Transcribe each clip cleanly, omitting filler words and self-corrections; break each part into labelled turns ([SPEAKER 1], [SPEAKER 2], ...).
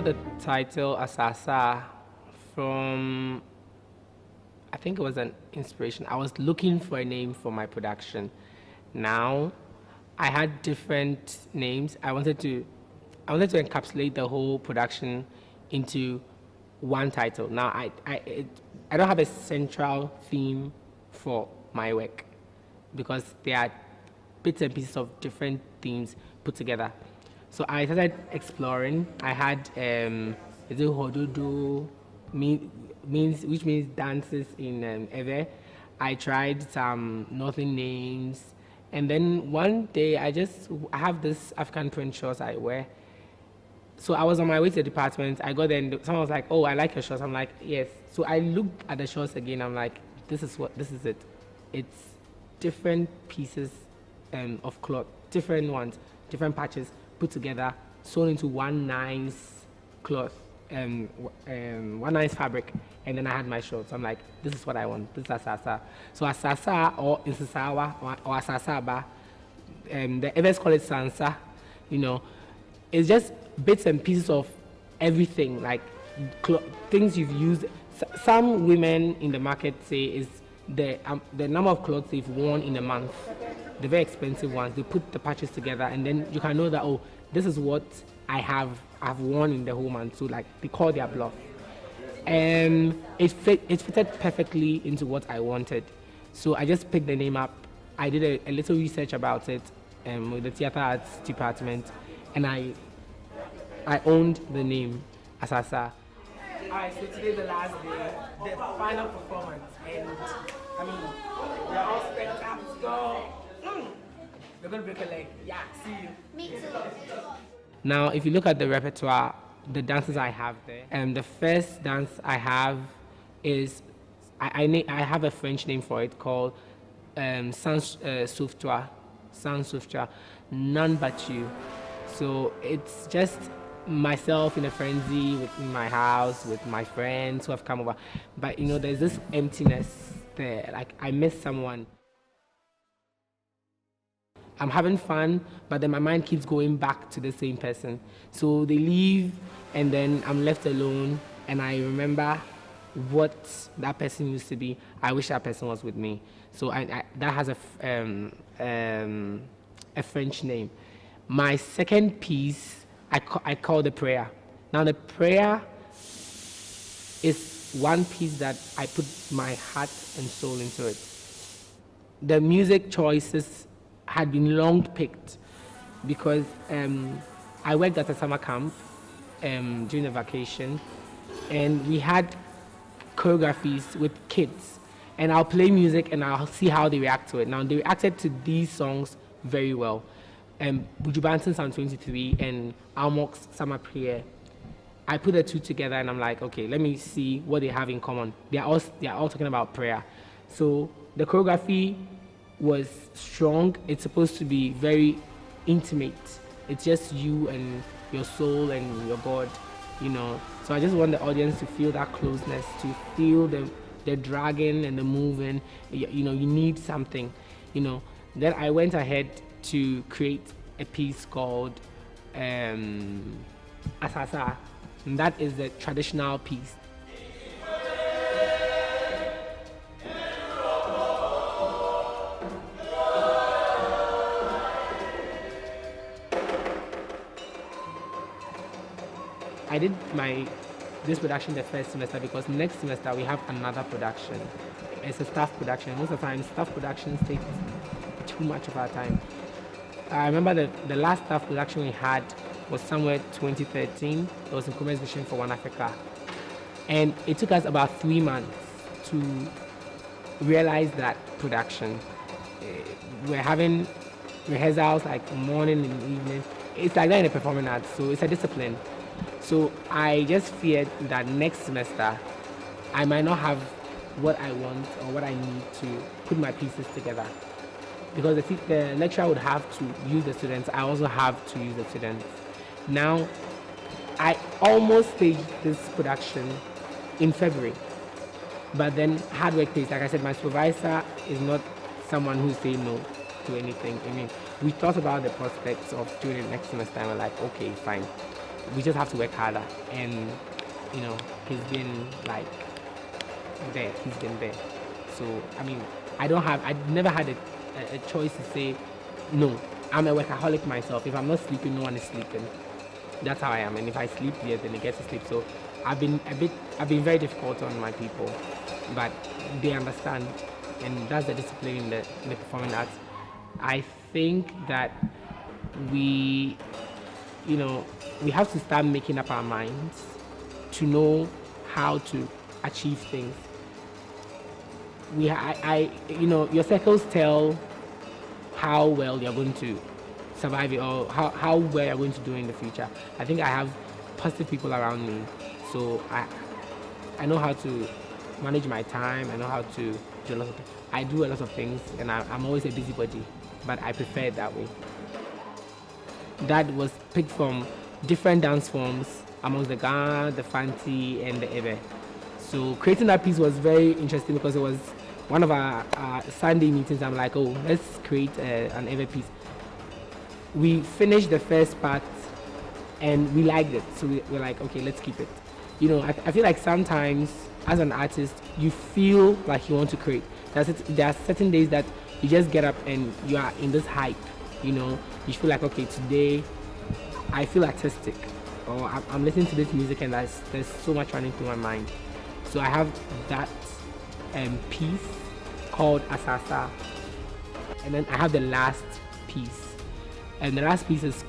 [SPEAKER 1] got the title Asasa from, I think it was an inspiration. I was looking for a name for my production. Now, I had different names. I wanted to encapsulate the whole production into one title. Now, I don't have a central theme for my work because there are bits and pieces of different themes put together. So I started exploring. I had is it hodudu, which means dances in Ewe. I tried some northern names, and then one day I have this African print shorts I wear. So I was on my way to the department. I got there and someone was like, "Oh, I like your shorts." I'm like, "Yes." So I looked at the shorts again. I'm like, this is it. It's different pieces of cloth, different ones, different patches put together, sewn into one nice cloth, one nice fabric, and then I had my shorts. I'm like, this is what I want. This is Asasa. So Asasa or Nsesawa or Asasaba, the others call it Sansa. It's just bits and pieces of everything, like things you've used. Some women in the market say is the number of clothes they've worn in a month. The very expensive ones, they put the patches together, and then you can know that, oh, this is what I've worn in the whole month. So like they call their bluff, and it fitted perfectly into what I wanted. So I just picked the name up. I did a little research about it with the theater arts department, and I owned the name Asasa. All right, so today's the last day, the final performance, and I mean, we're all spent up. Let's go. We're gonna break a leg. Yeah, see you. Me too. Now, if you look at the repertoire, the dances I have there, the first dance I have is I have a French name for it called Sans Souffle, None But You. So it's just myself in a frenzy in my house with my friends who have come over, but there's this emptiness there, like I miss someone. I'm having fun, but then my mind keeps going back to the same person. So they leave, and then I'm left alone, and I remember what that person used to be. I wish that person was with me. So that has a French name. My second piece I call the prayer. Now the prayer is one piece that I put my heart and soul into it. The music choices had been long picked because I worked at a summer camp during the vacation, and we had choreographies with kids, and I'll play music and I'll see how they react to it. Now they reacted to these songs very well. Buju Banton Sound 23 and Almok's Summer Prayer. I put the two together and I'm like, okay, let me see what they have in common. They are all talking about prayer. So the choreography was strong. It's supposed to be very intimate. It's just you and your soul and your God, So I just want the audience to feel that closeness, to feel the dragging and the moving. You need something, Then I went ahead to create a piece called Asasa, and that is the traditional piece. I did this production the first semester because next semester we have another production. It's a staff production. Most of the time, staff productions take too much of our time. I remember the last staff production we had was somewhere 2013. It was in Kume's Vision for One Africa. And it took us about 3 months to realize that production. We're having rehearsals like morning and evening. It's like that in the performing arts, so it's a discipline. So I just feared that next semester I might not have what I want or what I need to put my pieces together. Because the lecturer would have to use the students, I also have to use the students. Now, I almost staged this production in February, but then hard work pays. Like I said, my supervisor is not someone who say no to anything. I mean, we thought about the prospects of doing it next semester, and we're like, okay, fine, we just have to work harder. And you know, he's been like there. He's been there. So I mean, I never had a choice to say no. I'm a workaholic myself. If I'm not sleeping, no one is sleeping. That's how I am. And if I sleep, yes, then I get to sleep. So I've been very difficult on my people, but they understand, and that's the discipline in the performing arts. I think that we, we have to start making up our minds to know how to achieve things. Your circles tell how well you're going to survive it, or how well you're going to do in the future. I think I have positive people around me, so I know how to manage my time. I know how to do a lot of things. I do a lot of things, and I'm always a busybody, but I prefer it that way. That was picked from different dance forms amongst the Ghana, the Fanti, and the Ebe. So creating that piece was very interesting because it was one of our Sunday meetings. I'm like, oh, let's create an Ebe piece. We finished the first part and we liked it, so we're like, okay, let's keep it. I feel like sometimes as an artist you feel like you want to create. There are certain days that you just get up and you are in this hype. You feel like, okay, today I feel artistic, or I'm listening to this music and there's so much running through my mind. So I have that piece called Asasa, and then I have the last piece. And the last piece is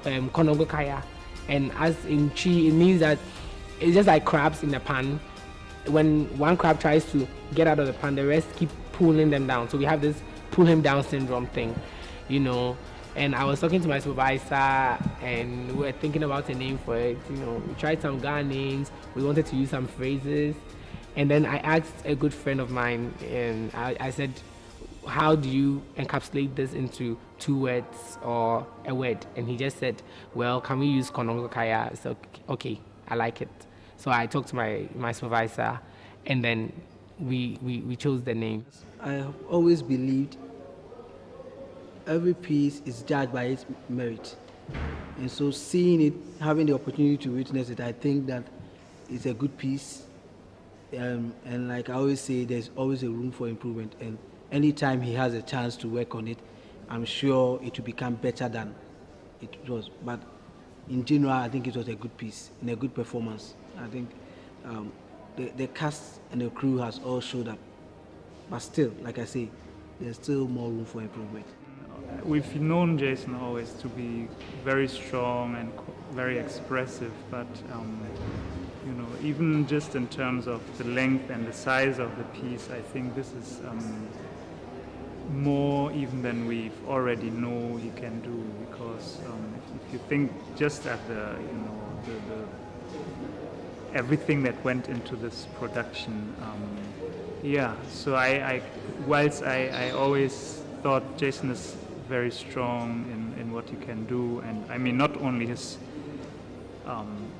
[SPEAKER 1] Konongo Kaya. And as in Chi, it means that it's just like crabs in the pan. When one crab tries to get out of the pan, the rest keep pulling them down. So we have this pull him down syndrome thing, And I was talking to my supervisor, and we were thinking about a name for it. We tried some Ghana names. We wanted to use some phrases. And then I asked a good friend of mine, and I said, how do you encapsulate this into 2 words or a word? And he just said, well, can we use Konongo Kaya? So, okay, I like it. So I talked to my supervisor, and then we chose the name.
[SPEAKER 2] I have always believed every piece is judged by its merit. And so seeing it, having the opportunity to witness it, I think that it's a good piece. And like I always say, there's always a room for improvement. And anytime he has a chance to work on it, I'm sure it will become better than it was. But in general, I think it was a good piece and a good performance. I think the cast and the crew has all showed up. But still, like I say, there's still more room for improvement.
[SPEAKER 3] We've known Jason always to be very strong and very expressive, but even just in terms of the length and the size of the piece, I think this is more even than we've already know he can do, because if you think just at the everything that went into this production, so whilst I always thought Jason is very strong in what he can do, and I mean not only his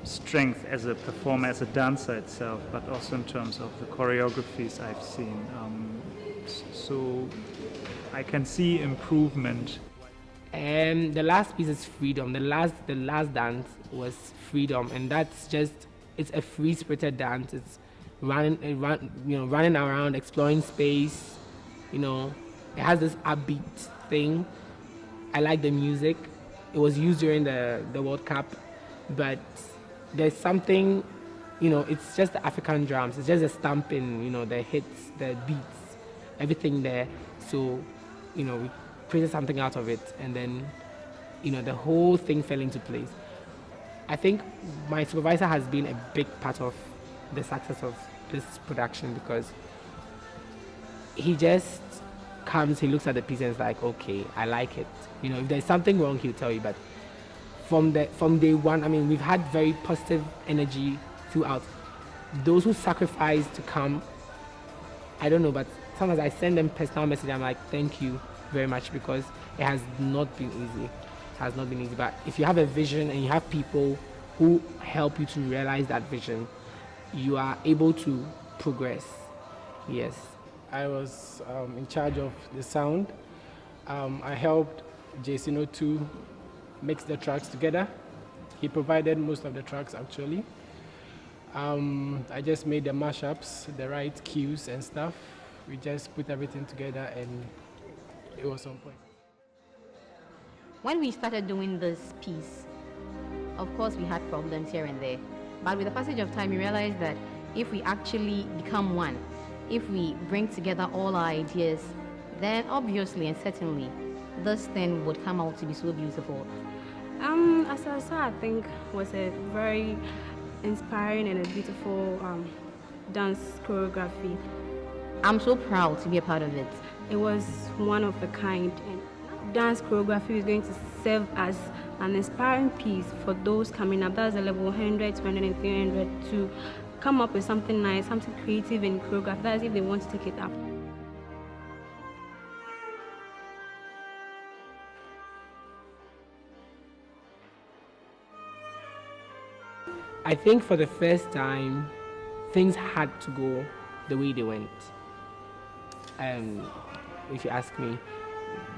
[SPEAKER 3] strength as a performer, as a dancer itself, but also in terms of the choreographies I've seen. So I can see improvement.
[SPEAKER 1] And the last piece is freedom. The last dance was freedom, and it's a free-spirited dance. It's running around, exploring space. It has this upbeat thing. I like the music. It was used during the World Cup, but there's something, it's just the African drums. It's just the stamping, the hits, the beats, everything there. So, we created something out of it, and then, the whole thing fell into place. I think my supervisor has been a big part of the success of this production, because he just comes, he looks at the piece and is like, okay, I like it. If there's something wrong, he'll tell you. But from day one, I mean, we've had very positive energy throughout. Those who sacrifice to come, I don't know, but sometimes I send them personal message. I'm like, thank you very much, because it has not been easy. It has not been easy. But if you have a vision and you have people who help you to realize that vision, you are able to progress. Yes.
[SPEAKER 4] I was in charge of the sound. I helped Jason to mix the tracks together. He provided most of the tracks actually. I just made the mashups, the right cues and stuff. We just put everything together and it was on point.
[SPEAKER 5] When we started doing this piece, of course we had problems here and there. But with the passage of time, we realized that if we actually become one, if we bring together all our ideas, then obviously and certainly this thing would come out to be so beautiful.
[SPEAKER 6] Asasa, I think, was a very inspiring and a beautiful dance choreography.
[SPEAKER 5] I'm so proud to be a part of it.
[SPEAKER 6] It was one of a kind, and dance choreography is going to serve as an inspiring piece for those coming up. That's a level 100, 200, and 300 to come up with something nice, something creative in choreography. That's if they want to take it up.
[SPEAKER 1] I think for the first time, things had to go the way they went. If you ask me,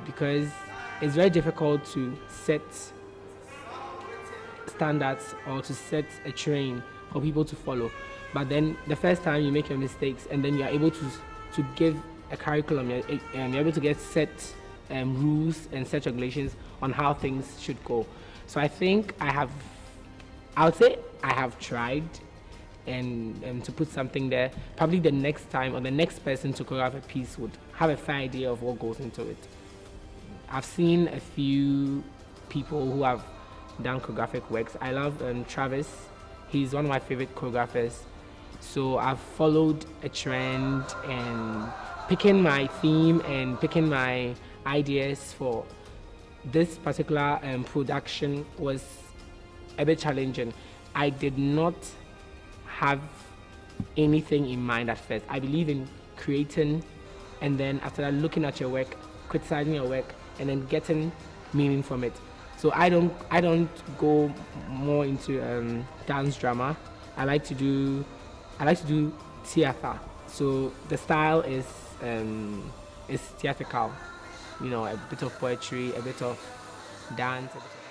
[SPEAKER 1] because it's very difficult to set standards or to set a train for people to follow. But then the first time you make your mistakes and then you're able to give a curriculum, you're able to get set rules and set regulations on how things should go. So I think I would say I have tried and to put something there. Probably the next time or the next person to choreograph a piece would have a fair idea of what goes into it. I've seen a few people who have done choreographic works. I love Travis. He's one of my favorite choreographers. So I've followed a trend and picking my theme and picking my ideas for this particular production was a bit challenging. I did not have anything in mind at first. I believe in creating and then after that looking at your work, criticizing your work and then getting meaning from it. So I don't go more into dance drama. I like to do theater. So the style is theatrical. You know, a bit of poetry, a bit of dance, a bit of